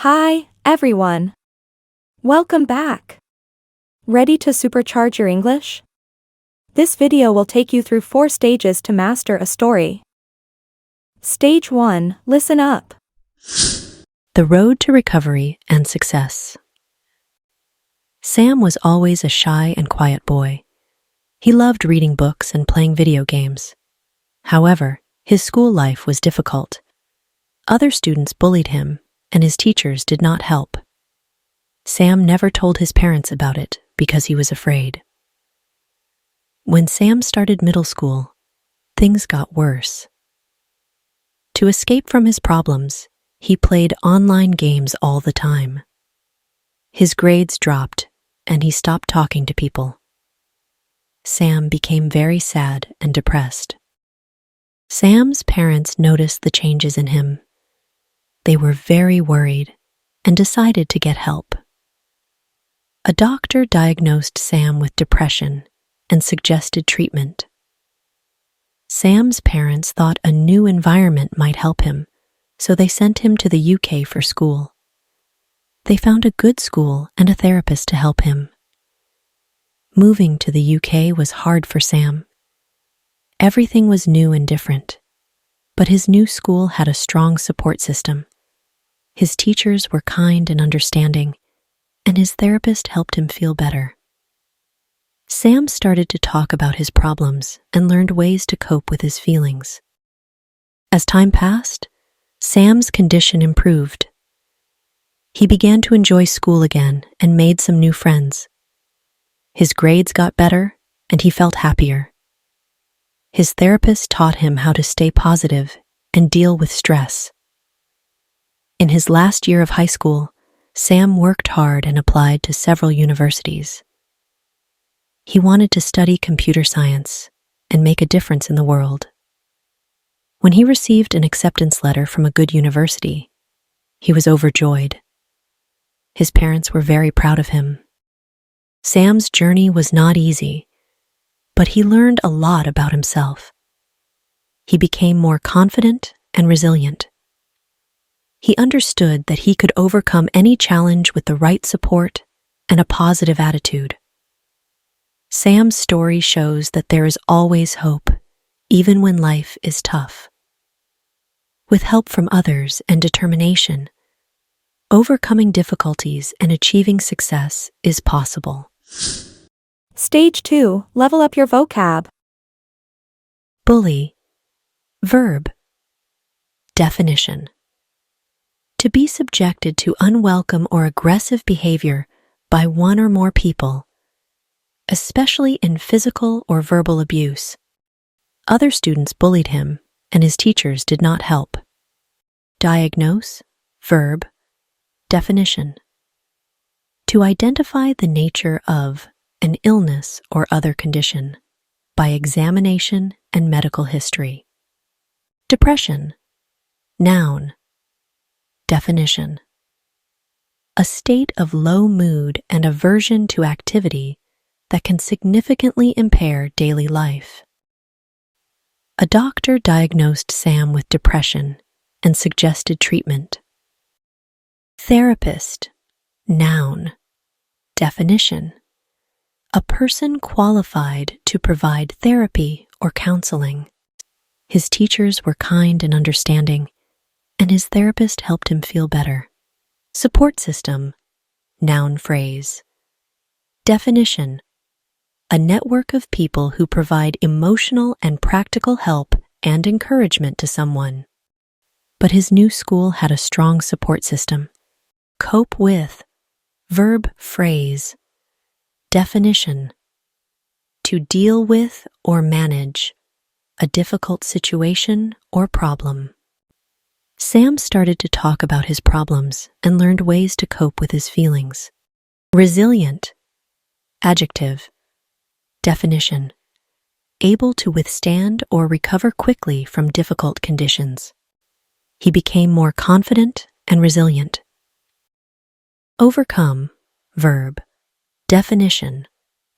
Hi, everyone. Welcome back. Ready to supercharge your English? This video will take you through 4 stages to master a story. Stage 1, listen up. The road to recovery and success. Sam was always a shy and quiet boy. He loved reading books and playing video games. However, his school life was difficult. Other students bullied him, and his teachers did not help. Sam never told his parents about it because he was afraid. When Sam started middle school, things got worse. To escape from his problems, he played online games all the time. His grades dropped, and he stopped talking to people. Sam became very sad and depressed. Sam's parents noticed the changes in him. They were very worried and decided to get help. A doctor diagnosed Sam with depression and suggested treatment. Sam's parents thought a new environment might help him, so they sent him to the UK for school. They found a good school and a therapist to help him. Moving to the UK was hard for Sam. Everything was new and different, but his new school had a strong support system. His teachers were kind and understanding, and his therapist helped him feel better. Sam started to talk about his problems and learned ways to cope with his feelings. As time passed, Sam's condition improved. He began to enjoy school again and made some new friends. His grades got better, and he felt happier. His therapist taught him how to stay positive and deal with stress. In his last year of high school, Sam worked hard and applied to several universities. He wanted to study computer science and make a difference in the world. When he received an acceptance letter from a good university, he was overjoyed. His parents were very proud of him. Sam's journey was not easy, but he learned a lot about himself. He became more confident and resilient. He understood that he could overcome any challenge with the right support and a positive attitude. Sam's story shows that there is always hope, even when life is tough. With help from others and determination, overcoming difficulties and achieving success is possible. Stage 2, level up your vocab. Bully. Verb. Definition. To be subjected to unwelcome or aggressive behavior by one or more people, especially in physical or verbal abuse. Other students bullied him, and his teachers did not help. Diagnose. Verb. Definition. To identify the nature of an illness or other condition by examination and medical history. Depression. Noun. Definition. A state of low mood and aversion to activity that can significantly impair daily life. A doctor diagnosed Sam with depression and suggested treatment. Therapist. Noun. Definition. A person qualified to provide therapy or counseling. His teachers were kind and understanding, and his therapist helped him feel better. Support system. Noun phrase. Definition. A network of people who provide emotional and practical help and encouragement to someone. But his new school had a strong support system. Cope with. Verb phrase. Definition. To deal with or manage a difficult situation or problem. Sam started to talk about his problems and learned ways to cope with his feelings. Resilient. Adjective. Definition. Able to withstand or recover quickly from difficult conditions. He became more confident and resilient. Overcome. Verb. Definition.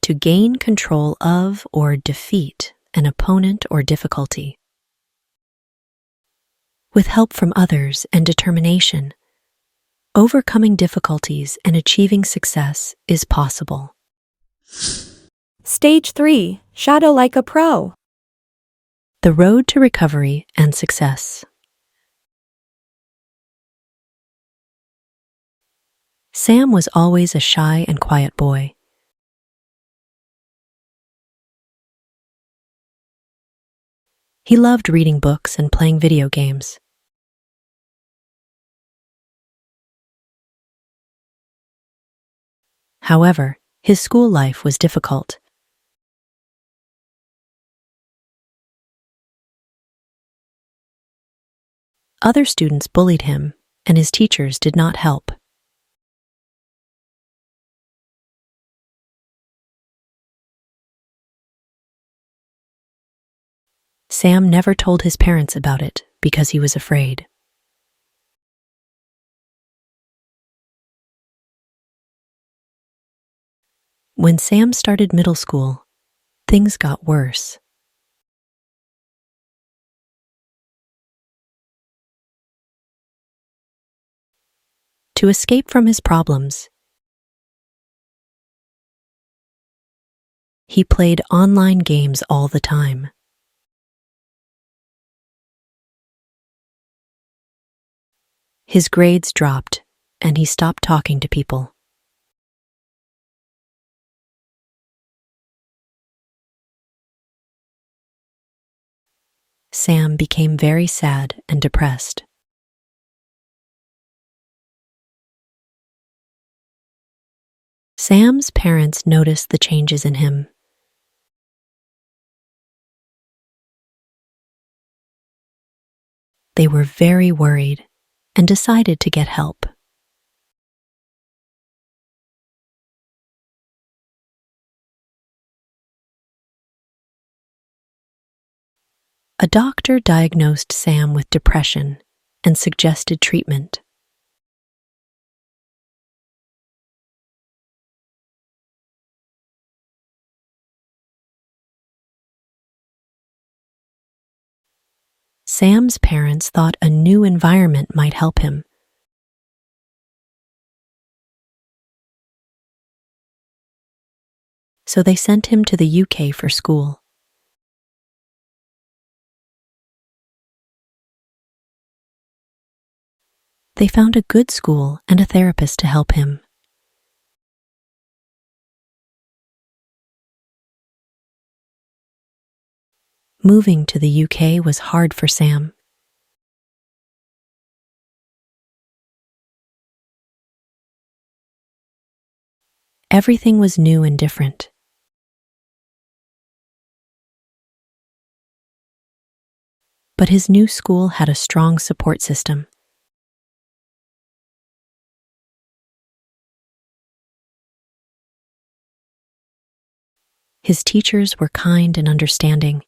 To gain control of or defeat an opponent or difficulty. With help from others and determination, Overcoming difficulties and achieving success is possible. Stage 3. Shadow like a pro. The road to recovery and success. Sam was always a shy and quiet boy. He loved reading books and playing video games. However, his school life was difficult. Other students bullied him, and his teachers did not help. Sam never told his parents about it because he was afraid. When Sam started middle school, things got worse. To escape from his problems, he played online games all the time. His grades dropped, and he stopped talking to people. Sam became very sad and depressed. Sam's parents noticed the changes in him. They were very worried and decided to get help. A doctor diagnosed Sam with depression and suggested treatment. Sam's parents thought a new environment might help him. So they sent him to the UK for school. They found a good school and a therapist to help him. Moving to the UK was hard for Sam. Everything was new and different. But his new school had a strong support system. His teachers were kind and understanding.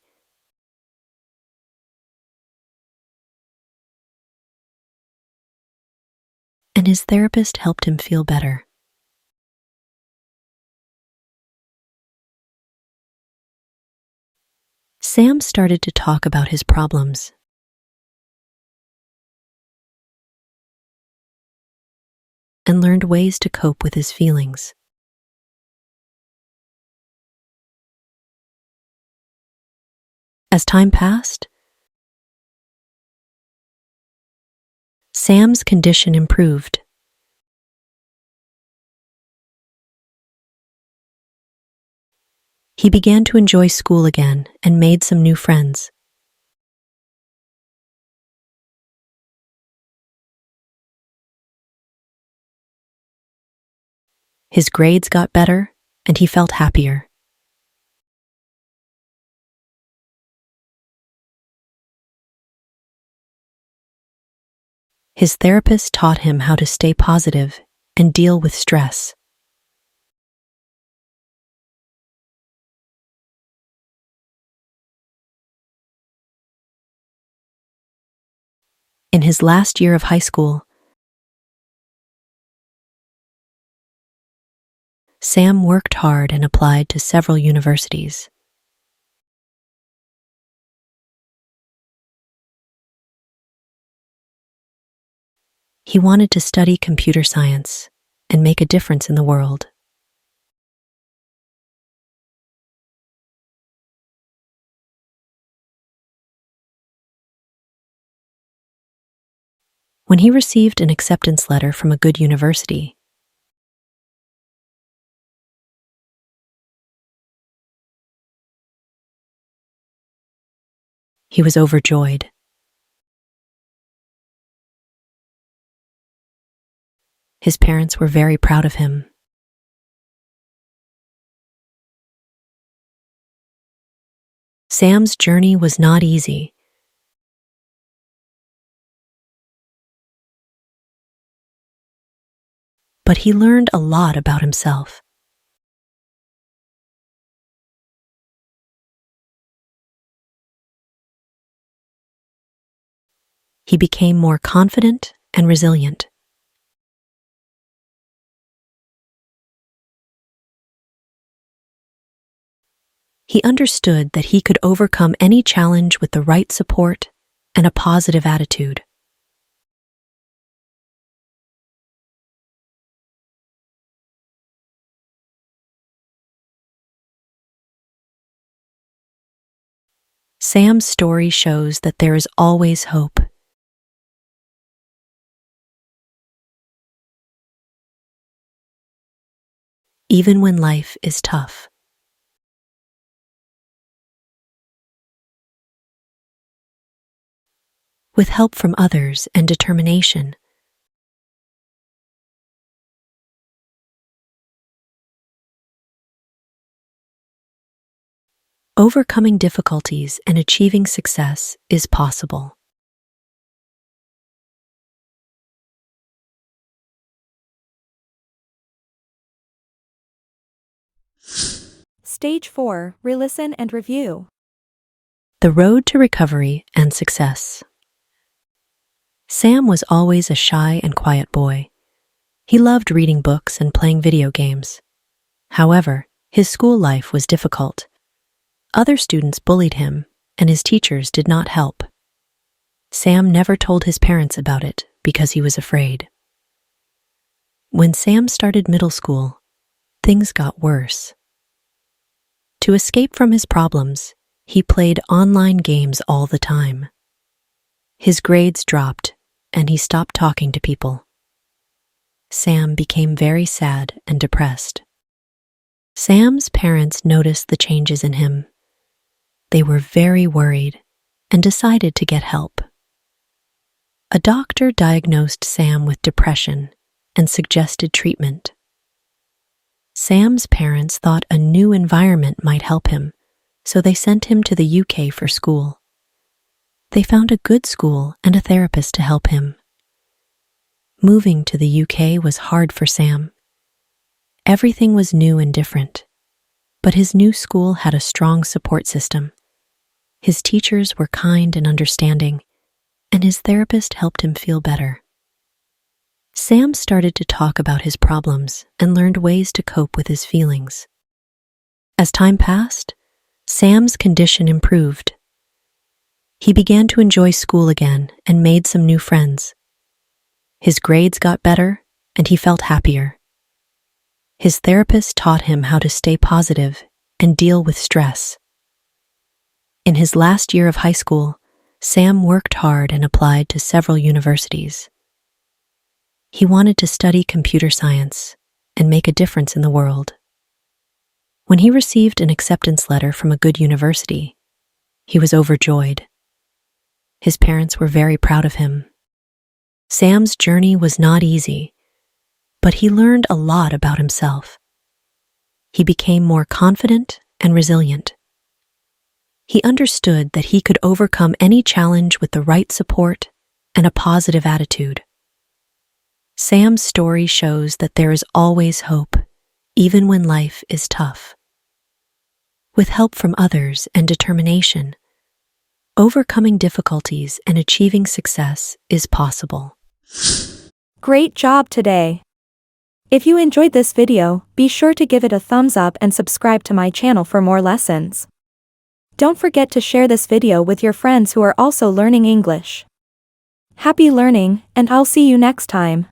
And his therapist helped him feel better. Sam started to talk about his problems. And learned ways to cope with his feelings. As time passed, Sam's condition improved. He began to enjoy school again and made some new friends. His grades got better, and he felt happier. His therapist taught him how to stay positive and deal with stress. In his last year of high school, Sam worked hard and applied to several universities. He wanted to study computer science and make a difference in the world. When he received an acceptance letter from a good university, he was overjoyed. His parents were very proud of him. Sam's journey was not easy, but he learned a lot about himself. He became more confident and resilient. He understood that he could overcome any challenge with the right support and a positive attitude. Sam's story shows that there is always hope. Even when life is tough. With help from others and determination, overcoming difficulties and achieving success is possible. Stage 4. Relisten and review. The road to recovery and success. Sam was always a shy and quiet boy. He loved reading books and playing video games. However, his school life was difficult. Other students bullied him, and his teachers did not help. Sam never told his parents about it because he was afraid. When Sam started middle school, things got worse. To escape from his problems, he played online games all the time. His grades dropped, and he stopped talking to people. Sam became very sad and depressed. Sam's parents noticed the changes in him. They were very worried and decided to get help. A doctor diagnosed Sam with depression and suggested treatment. Sam's parents thought a new environment might help him, so they sent him to the UK for school. They found a good school and a therapist to help him. Moving to the UK was hard for Sam. Everything was new and different, but his new school had a strong support system. His teachers were kind and understanding, and his therapist helped him feel better. Sam started to talk about his problems and learned ways to cope with his feelings. As time passed, Sam's condition improved. He began to enjoy school again and made some new friends. His grades got better, and he felt happier. His therapist taught him how to stay positive and deal with stress. In his last year of high school, Sam worked hard and applied to several universities. He wanted to study computer science and make a difference in the world. When he received an acceptance letter from a good university, he was overjoyed. His parents were very proud of him. Sam's journey was not easy, but he learned a lot about himself. He became more confident and resilient. He understood that he could overcome any challenge with the right support and a positive attitude. Sam's story shows that there is always hope, even when life is tough. With help from others and determination, overcoming difficulties and achieving success is possible. Great job today! If you enjoyed this video, be sure to give it a thumbs up and subscribe to my channel for more lessons. Don't forget to share this video with your friends who are also learning English. Happy learning, and I'll see you next time.